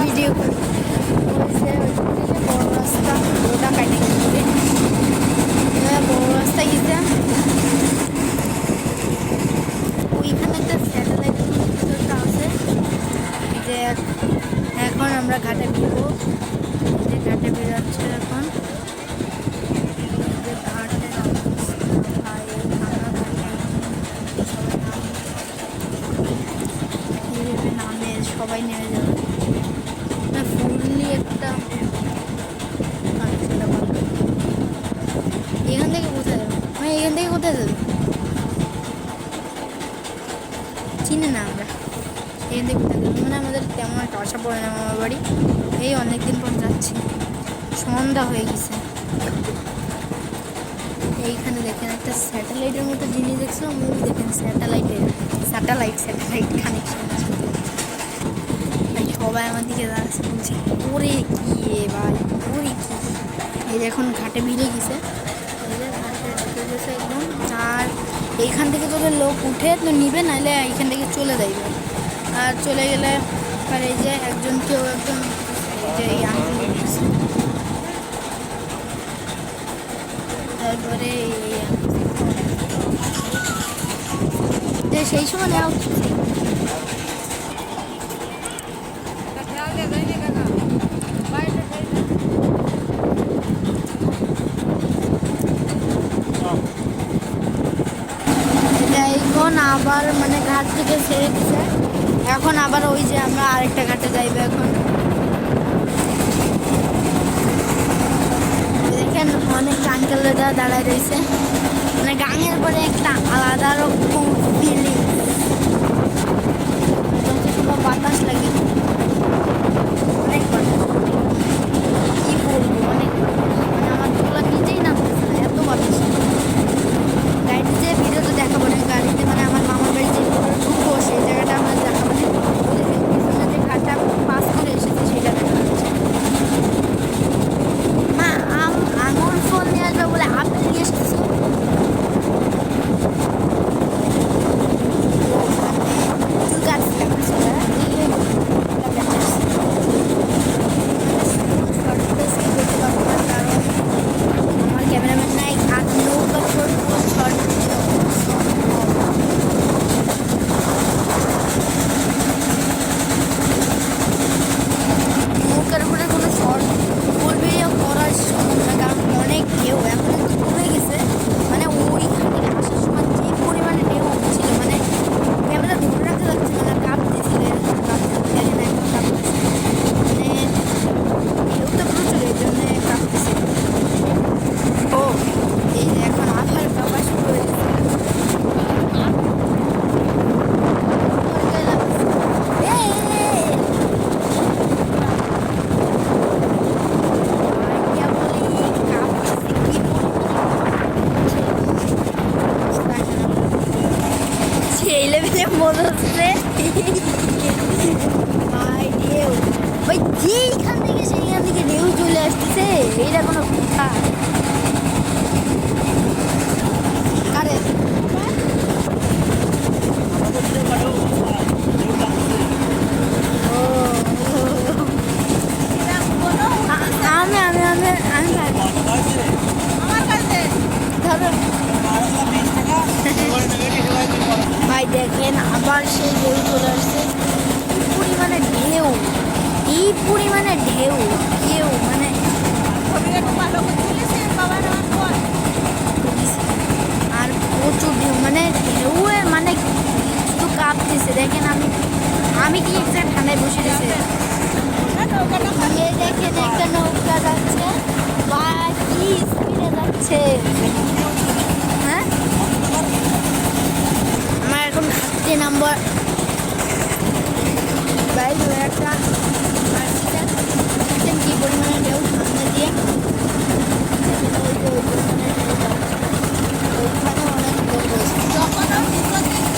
Video করি বড় রাস্তা ওটা কাটে গেছে বড় রাস্তায় গেছে ওইখানে একটা স্যাটেলাইট আছে যে এখন আমরা ঘাটে বেরবো যে ঘাটে বেরোচ্ছে এখন সবাই নেমে যাবে ফুললি একটা এখান থেকে কোথায় যাবে মানে এখান থেকে কোথায় যাবে চিনি না আমরা এখান থেকে কোথায় যাবে মানে আমাদের তেমন একটা আশা পড়ে না আমার বাড়ি এই অনেকদিন পর যাচ্ছি সন্ধ্যা হয়ে গেছে এইখানে দেখেন একটা স্যাটেলাইটের মতো জিনিস দেখছিলাম মুভি দেখেন স্যাটেলাইট কানেকশন সবাই আমার দিকে দাঁড়াচ্ছে বলছে ওরে কি ভাই ওরে কি এই যে এখন ঘাটে ভিড়ে গেছে এই যে ঘাটে ঢুকে গেছে একদম আর এইখান থেকে তোদের লোক উঠে তো নিবে নাহলে এইখান থেকে চলে যাইবে আর চলে গেলে আর এই যে একজন কেউ একজন যে এই তারপরে সেই সময় নেওয়া উচিত এখন আবার মানে ঘাট থেকে ছেড়ে দিছে এখন আবার ওই যে আমরা আরেকটা ঘাটে যাইবে এখন দেখেন অনেক আঙ্কেলরা দাঁড়ায় রয়েছে মানে গাঙের পরে একটা আলাদা রকম ফিলিং বাতাস লাগে অনেক বাতাস কি বলবো অনেক মানে আমার তোলা নিজেই নামতেছে না এত বাতাস গাড়িতে যে ভিডিওতে দেখাবো না গাড়িতে মানে আমার মামার বাড়ি যে ঢুকবো সেই জায়গাটা আমরা দেখাবো না পিছনে যে ঘাটটা পাস করে এসেছে সেটা দেখা যাচ্ছে মা আঙুল ফোন নিয়ে আসবে বলে আপেল নিয়ে এসেছি মনে হচ্ছে ওই যেইখান থেকে সেইখান থেকে ঢেউ চলে আসতেছে এইটা কোনো কথা কারে ভাই দেখেন আবার সেই ঢেউ চলে আসছে এই পরিমাণে ঢেউ কেউ মানে আর প্রচুর ঢেউ মানে ঢেউ মানে শুধু কাঁপতেছে দেখেন আমি কি একটা ঠান্ডায় বসে গেছি দেখেন একটা নৌকা যাচ্ছে বা কি স্পিডে যাচ্ছে হ্যাঁ আমার এখন ঘাটতে নাম্বার বাইরে একটা কি পরিমাণে ঢেউ সামনে দিয়ে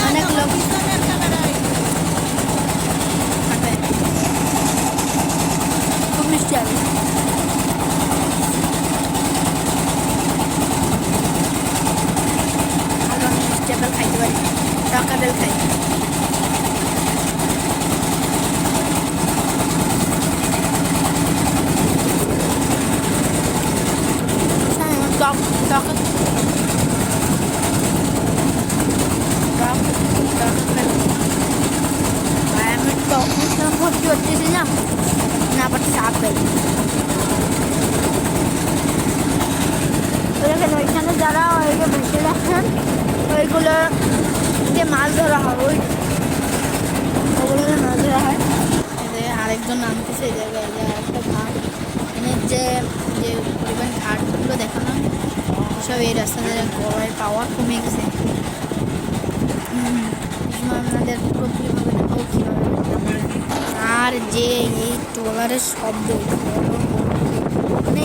অনেক লোক খুব মিষ্টি হবে মিষ্টি আপেল খাইতে পারি টক আপেল খাই দেখেন ওইগুলো যে মাছ ধরা হয় ওগুলো মাছ ধরা হয়। আরেকজন নামতেছে এই জায়গায়, যে একটা ঘাট, মানে যে যে পরিমাণ ঘাটগুলো দেখানো সব এই রাস্তাতে গড়ায় পাওয়া কমে গেছে। আপনাদের পুরোপুরিভাবে দেখাবো কীভাবে আর যে এই ট্রলারের শব্দ মানে